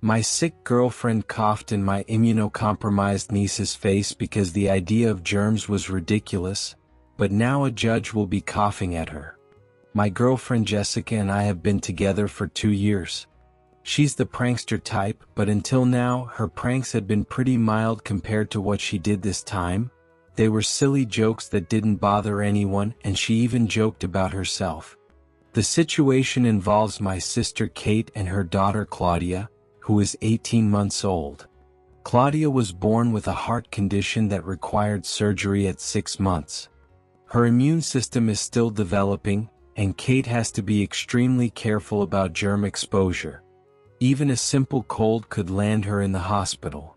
My sick girlfriend coughed in my immunocompromised niece's face because the idea of germs was ridiculous, but now a judge will be coughing at her. My girlfriend Jessica and I have been together for 2 years. She's the prankster type, but until now, her pranks had been pretty mild compared to what she did this time. They were silly jokes that didn't bother anyone, and she even joked about herself. The situation involves my sister Kate and her daughter Claudia, who is 18 months old. Claudia was born with a heart condition that required surgery at 6 months. Her immune system is still developing, and Kate has to be extremely careful about germ exposure. Even a simple cold could land her in the hospital.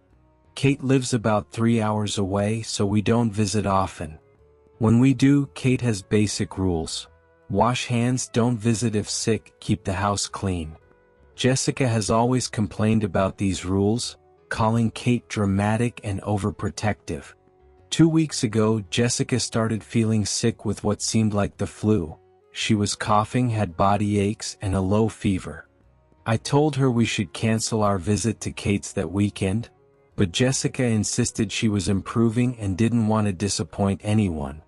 Kate lives about 3 hours away, so we don't visit often. When we do, Kate has basic rules. Wash hands, don't visit if sick, keep the house clean. Jessica has always complained about these rules, calling Kate dramatic and overprotective. 2 weeks ago, Jessica started feeling sick with what seemed like the flu. She was coughing, had body aches, and a low fever. I told her we should cancel our visit to Kate's that weekend, but Jessica insisted she was improving and didn't want to disappoint anyone.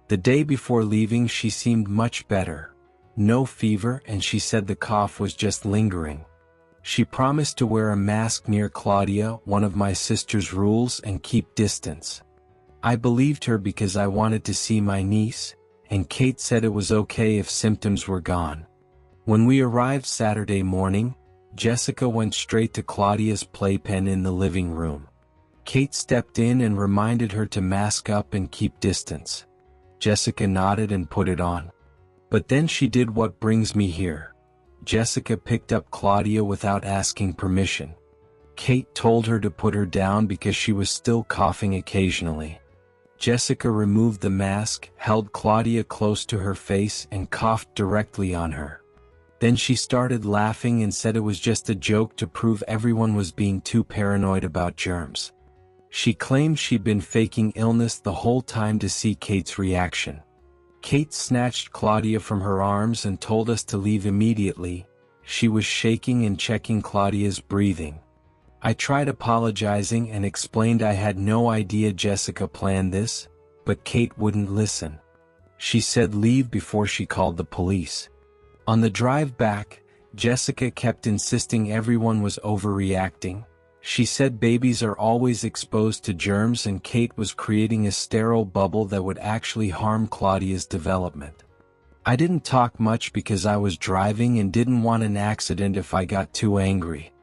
The day before leaving, she seemed much better. No fever, and she said the cough was just lingering. She promised to wear a mask near Claudia, one of my sister's rules, and keep distance. I believed her because I wanted to see my niece, and Kate said it was okay if symptoms were gone. When we arrived Saturday morning, Jessica went straight to Claudia's playpen in the living room. Kate stepped in and reminded her to mask up and keep distance. Jessica nodded and put it on. But then she did what brings me here. Jessica picked up Claudia without asking permission. Kate told her to put her down because she was still coughing occasionally. Jessica removed the mask, held Claudia close to her face, and coughed directly on her. Then she started laughing and said it was just a joke to prove everyone was being too paranoid about germs. She claimed she'd been faking illness the whole time to see Kate's reaction. Kate snatched Claudia from her arms and told us to leave immediately. She was shaking and checking Claudia's breathing. I tried apologizing and explained I had no idea Jessica planned this, but Kate wouldn't listen. She said leave before she called the police. On the drive back, Jessica kept insisting everyone was overreacting. She said babies are always exposed to germs and Kate was creating a sterile bubble that would actually harm Claudia's development. I didn't talk much because I was driving and didn't want an accident if I got too angry.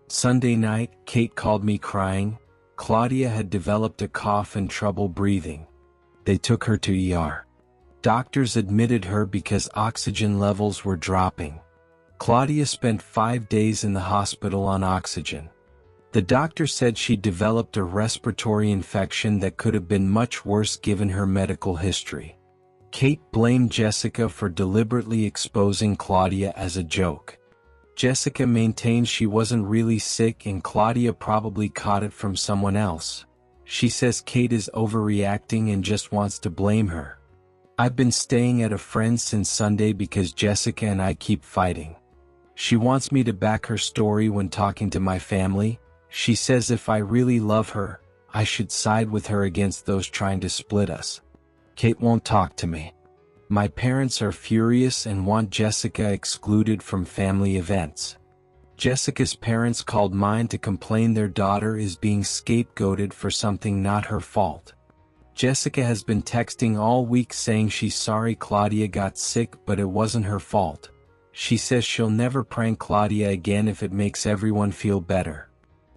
Sunday night, Kate called me crying. Claudia had developed a cough and trouble breathing. They took her to ER. Doctors admitted her because oxygen levels were dropping. Claudia spent 5 days in the hospital on oxygen. The doctor said she developed a respiratory infection that could have been much worse given her medical history. Kate blamed Jessica for deliberately exposing Claudia as a joke. Jessica maintained she wasn't really sick and Claudia probably caught it from someone else. She says Kate is overreacting and just wants to blame her. I've been staying at a friend's since Sunday because Jessica and I keep fighting. She wants me to back her story when talking to my family. She says if I really love her, I should side with her against those trying to split us. Kate won't talk to me. My parents are furious and want Jessica excluded from family events. Jessica's parents called mine to complain their daughter is being scapegoated for something not her fault. Jessica has been texting all week saying she's sorry Claudia got sick but it wasn't her fault. She says she'll never prank Claudia again if it makes everyone feel better.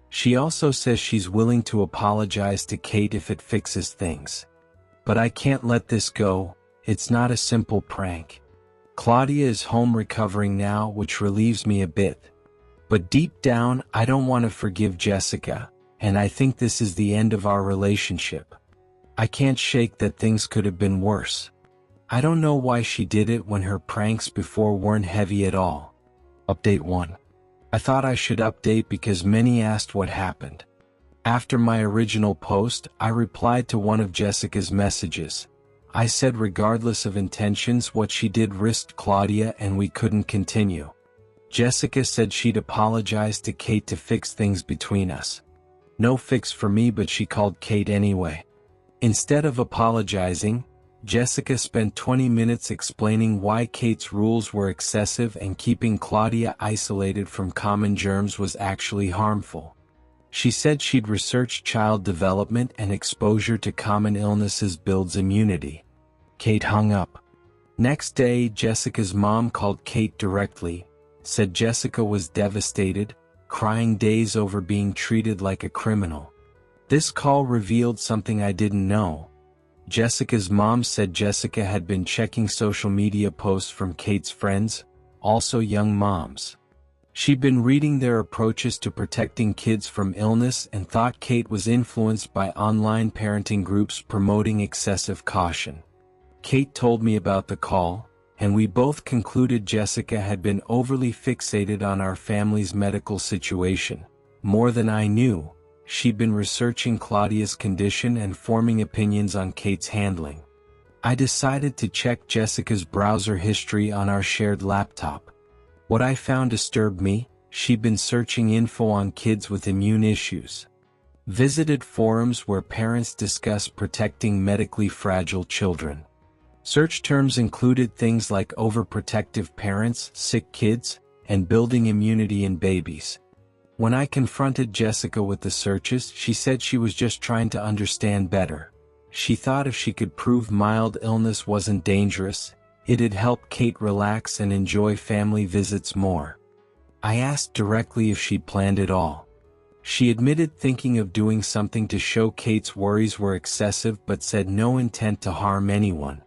She also says she's willing to apologize to Kate if it fixes things. But I can't let this go. It's not a simple prank. Claudia is home recovering now, which relieves me a bit. But deep down, I don't want to forgive Jessica, and I think this is the end of our relationship. I can't shake that things could have been worse. I don't know why she did it when her pranks before weren't heavy at all. Update 1. I thought I should update because many asked what happened. After my original post, I replied to one of Jessica's messages. I said regardless of intentions what she did risked Claudia and we couldn't continue. Jessica said she'd apologize to Kate to fix things between us. No fix for me, but she called Kate anyway. Instead of apologizing, Jessica spent 20 minutes explaining why Kate's rules were excessive and keeping Claudia isolated from common germs was actually harmful. She said she'd researched child development and exposure to common illnesses builds immunity. Kate hung up. Next day, Jessica's mom called Kate directly, said Jessica was devastated, crying days over being treated like a criminal. This call revealed something I didn't know. Jessica's mom said Jessica had been checking social media posts from Kate's friends, also young moms. She'd been reading their approaches to protecting kids from illness and thought Kate was influenced by online parenting groups promoting excessive caution. Kate told me about the call, and we both concluded Jessica had been overly fixated on our family's medical situation. More than I knew, she'd been researching Claudia's condition and forming opinions on Kate's handling. I decided to check Jessica's browser history on our shared laptop. What I found disturbed me. She'd been searching info on kids with immune issues. Visited forums where parents discuss protecting medically fragile children. Search terms included things like overprotective parents, sick kids, and building immunity in babies. When I confronted Jessica with the searches, she said she was just trying to understand better. She thought if she could prove mild illness wasn't dangerous, it'd help Kate relax and enjoy family visits more. I asked directly if she'd planned it all. She admitted thinking of doing something to show Kate's worries were excessive but said no intent to harm anyone.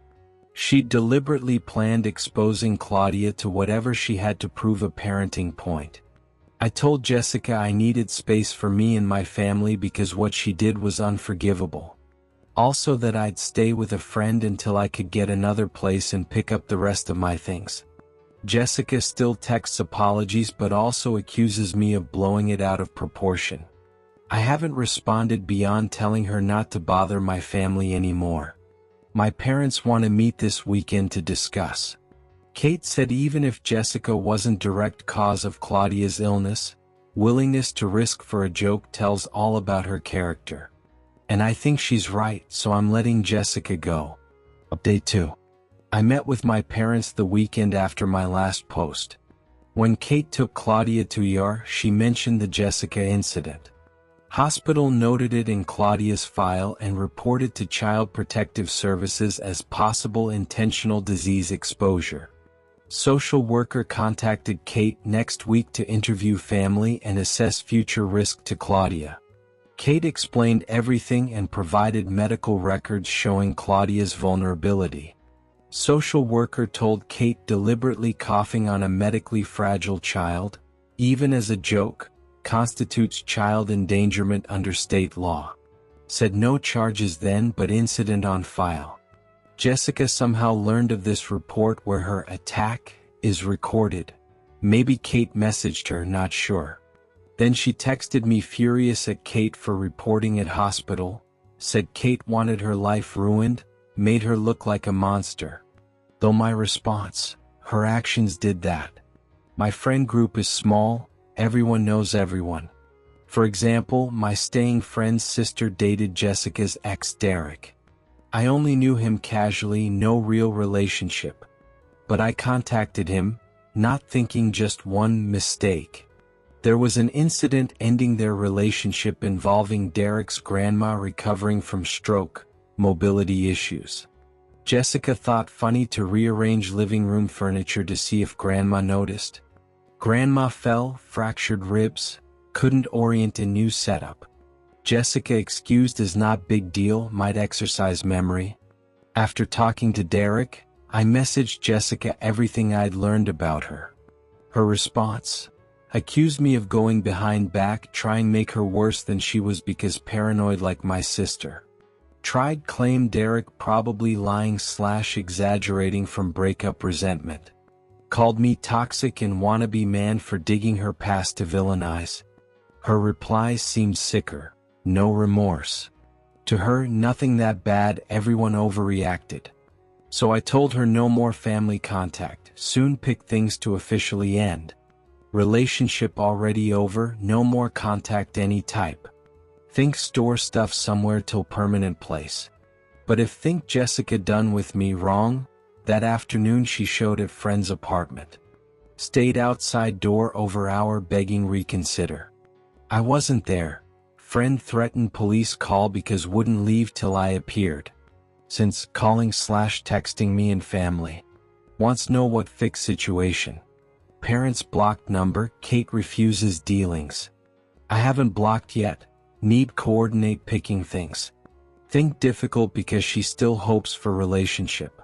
She'd deliberately planned exposing Claudia to whatever she had to prove a parenting point. I told Jessica I needed space for me and my family because what she did was unforgivable. Also that I'd stay with a friend until I could get another place and pick up the rest of my things. Jessica still texts apologies but also accuses me of blowing it out of proportion. I haven't responded beyond telling her not to bother my family anymore. My parents want to meet this weekend to discuss. Kate said even if Jessica wasn't direct cause of Claudia's illness, willingness to risk for a joke tells all about her character. And I think she's right, so I'm letting Jessica go. Update 2. I met with my parents the weekend after my last post. When Kate took Claudia to ER, she mentioned the Jessica incident. Hospital noted it in Claudia's file and reported to Child Protective Services as possible intentional disease exposure. Social worker contacted Kate next week to interview family and assess future risk to Claudia. Kate explained everything and provided medical records showing Claudia's vulnerability. Social worker told Kate deliberately coughing on a medically fragile child, even as a joke, constitutes child endangerment under state law. Said no charges then but incident on file. Jessica somehow learned of this report where her attack is recorded. Maybe Kate messaged her, not sure. Then she texted me furious at Kate for reporting at hospital, said Kate wanted her life ruined, made her look like a monster. Though my response, her actions did that. My friend group is small, everyone knows everyone. For example, my staying friend's sister dated Jessica's ex Derek. I only knew him casually, no real relationship. But I contacted him, not thinking just one mistake. There was an incident ending their relationship involving Derek's grandma recovering from stroke, mobility issues. Jessica thought funny to rearrange living room furniture to see if grandma noticed. Grandma fell, fractured ribs, couldn't orient in new setup. Jessica excused as not big deal, might exercise memory. After talking to Derek, I messaged Jessica everything I'd learned about her. Her response? Accused me of going behind back, trying make her worse than she was because paranoid like my sister. Tried claim Derek probably lying/exaggerating from breakup resentment. Called me toxic and wannabe man for digging her past to villainize. Her replies seemed sicker, no remorse. To her, nothing that bad, everyone overreacted. So I told her no more family contact, soon picked things to officially end. Relationship already over, no more contact any type. Think store stuff somewhere till permanent place. But if think Jessica done with me wrong, that afternoon she showed at friend's apartment. Stayed outside door over hour begging reconsider. I wasn't there. Friend threatened police call because wouldn't leave till I appeared. Since calling/texting me and family. Wants know what fix situation. Parents blocked number, Kate refuses dealings. I haven't blocked yet, need coordinate picking things. Think difficult because she still hopes for relationship.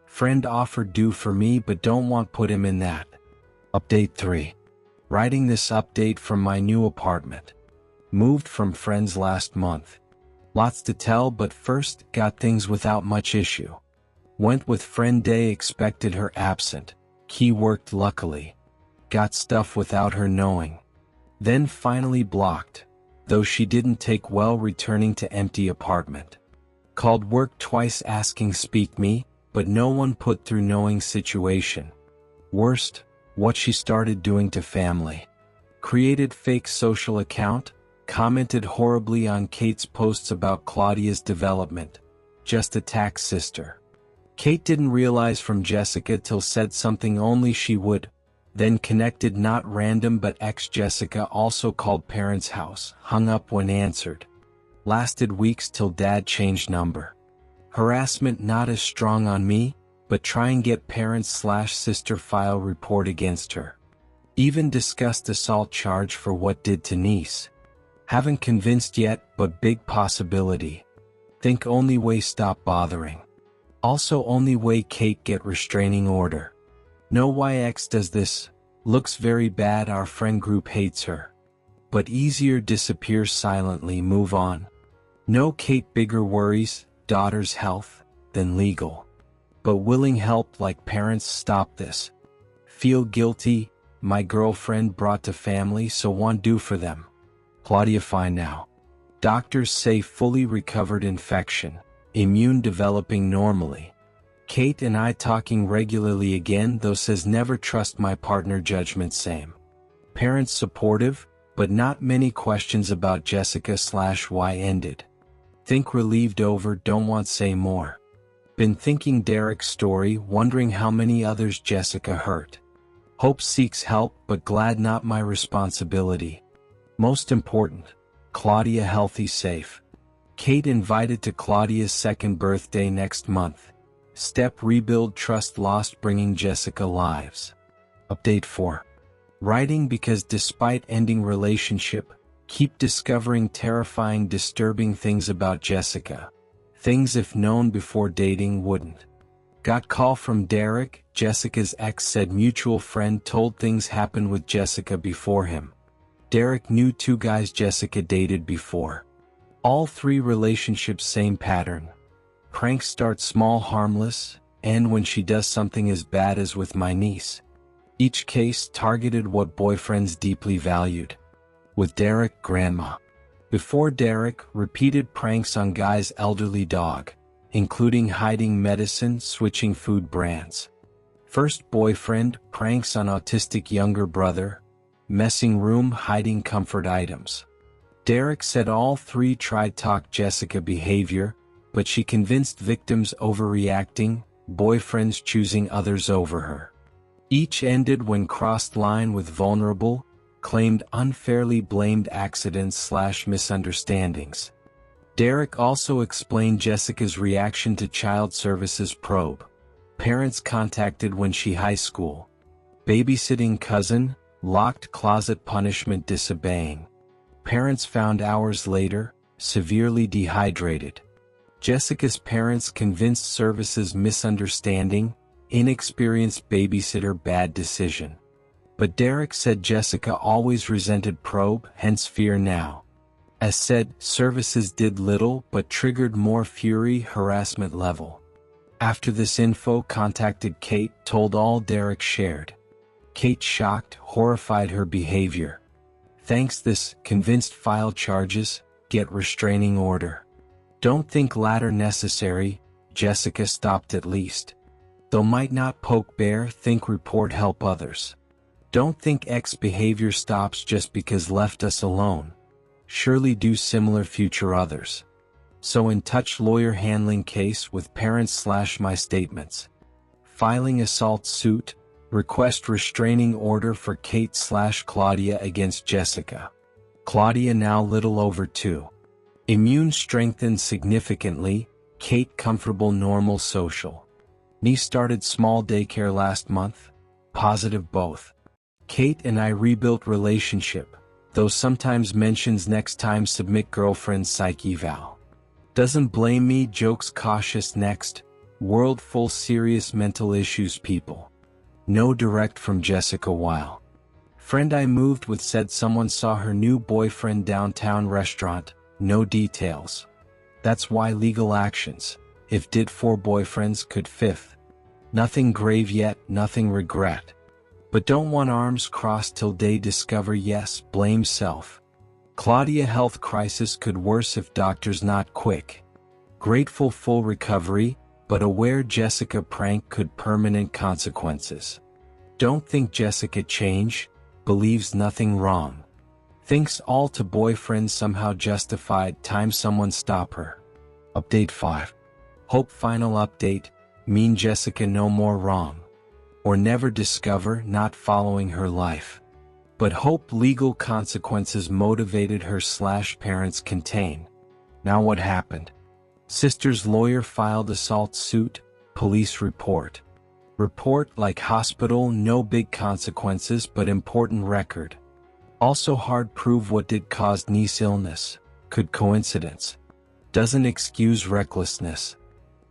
Friend offered do for me but don't want put him in that. Update 3. Writing this update from my new apartment. Moved from friends last month. Lots to tell but first, got things without much issue. Went with friend day expected her absent. Key worked luckily. Got stuff without her knowing. Then finally blocked. Though she didn't take well returning to empty apartment. Called work twice asking speak me, but no one put through knowing situation. Worst, what she started doing to family. Created fake social account, commented horribly on Kate's posts about Claudia's development. Just attack sister. Kate didn't realize from Jessica till said something only she would. Then connected not random but ex-Jessica also called parents' house, hung up when answered. Lasted weeks till dad changed number. Harassment not as strong on me, but try and get parents/sister file report against her. Even discussed assault charge for what did to niece. Haven't convinced yet, but big possibility. Think only way stop bothering. Also only way Kate get restraining order. Know why X does this, looks very bad our friend group hates her. But easier disappears silently move on. No Kate bigger worries, daughter's health, than legal. But willing help like parents stop this. Feel guilty, my girlfriend brought to family so want do for them. Claudia fine now. Doctors say fully recovered infection, immune developing normally. Kate and I talking regularly again though says never trust my partner judgment same. Parents supportive, but not many questions about Jessica/why ended. Think relieved over don't want say more. Been thinking Derek's story wondering how many others Jessica hurt. Hope seeks help but glad not my responsibility. Most important, Claudia healthy safe. Kate invited to Claudia's second birthday next month. Step rebuild trust lost bringing Jessica lives. Update 4. Writing because despite ending relationship, keep discovering terrifying disturbing things about Jessica. Things if known before dating wouldn't. Got call from Derek, Jessica's ex said mutual friend told things happened with Jessica before him. Derek knew 2 guys Jessica dated before. All 3 relationships same pattern. Pranks start small harmless, end when she does something as bad as with my niece. Each case targeted what boyfriends deeply valued. With Derek, grandma. Before Derek, repeated pranks on guy's elderly dog, including hiding medicine, switching food brands. First boyfriend, pranks on autistic younger brother, messing room, hiding comfort items. Derek said all 3 tried talk Jessica behavior, but she convinced victims overreacting, boyfriends choosing others over her. Each ended when crossed line with vulnerable, claimed unfairly blamed accidents/misunderstandings. Derek also explained Jessica's reaction to child services probe. Parents contacted when she high school. Babysitting cousin, locked closet punishment disobeying. Parents found hours later, severely dehydrated. Jessica's parents convinced services misunderstanding, inexperienced babysitter bad decision. But Derek said Jessica always resented probe, hence fear now. As said, services did little but triggered more fury harassment level. After this info contacted Kate, told all Derek shared. Kate shocked, horrified her behavior. Thanks this, convinced file charges, get restraining order. Don't think latter necessary, Jessica stopped at least. Though might not poke bear, think report help others. Don't think X behavior stops just because left us alone. Surely do similar future others. So in touch lawyer handling case with parents / my statements. Filing assault suit, request restraining order for Kate / Claudia against Jessica. Claudia now little over 2. Immune strengthened significantly, Kate comfortable normal social. Niece started small daycare last month, positive both. Kate and I rebuilt relationship, though sometimes mentions next time submit girlfriend psych eval. Doesn't blame me jokes cautious next, world full serious mental issues people. No direct from Jessica while. Friend I moved with said someone saw her new boyfriend downtown restaurant, no details. That's why legal actions, if did 4 boyfriends could 5th. Nothing grave yet, nothing regret. But don't want arms crossed till day discover yes, blame self. Claudia health crisis could worse if doctors not quick. Grateful full recovery, but aware Jessica prank could permanent consequences. Don't think Jessica change, believes nothing wrong. Thinks all to boyfriend somehow justified time someone stop her. Update 5. Hope final update, mean Jessica no more wrong. Or never discover not following her life. But hope legal consequences motivated her / parents contain. Now what happened? Sister's lawyer filed assault suit, police report. Report like hospital no big consequences but important record. Also hard prove what did cause niece illness, could coincidence. Doesn't excuse recklessness.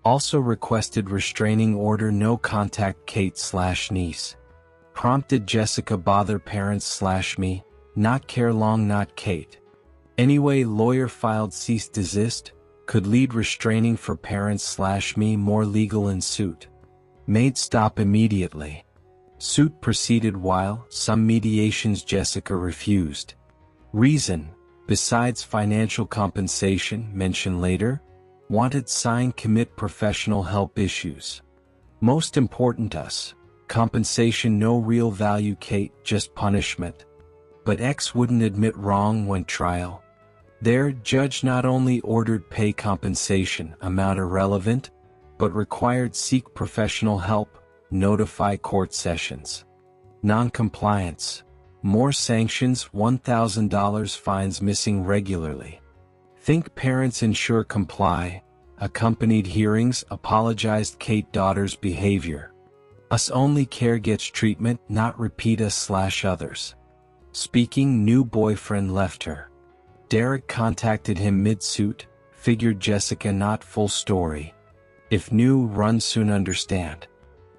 Also requested restraining order no contact Kate / niece. Prompted Jessica bother parents / me, not care long not Kate. Anyway lawyer filed cease desist, could lead restraining for parents / me more legal in suit. Made stop immediately. Suit proceeded while some mediations Jessica refused. Reason, besides financial compensation mentioned later, wanted sign commit professional help issues. Most important us, compensation no real value Kate just punishment. But X wouldn't admit wrong when trial. There judge not only ordered pay compensation amount irrelevant, but required seek professional help, notify court sessions. Non-compliance. More sanctions $1,000 fines missing regularly. Think parents ensure comply, accompanied hearings apologized Kate daughter's behavior. Us only care gets treatment not repeat us / others. Speaking new boyfriend left her. Derek contacted him mid-suit, figured Jessica not full story. If new run soon understand.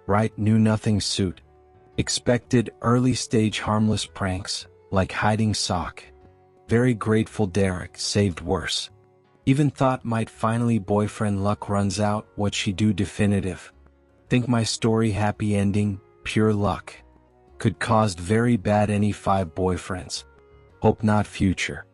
Right knew nothing suit. Expected early stage harmless pranks, like hiding sock. Very grateful Derek saved worse. Even thought might finally boyfriend luck runs out what she do definitive. Think my story happy ending, pure luck. Could caused very bad any 5 boyfriends. Hope not future.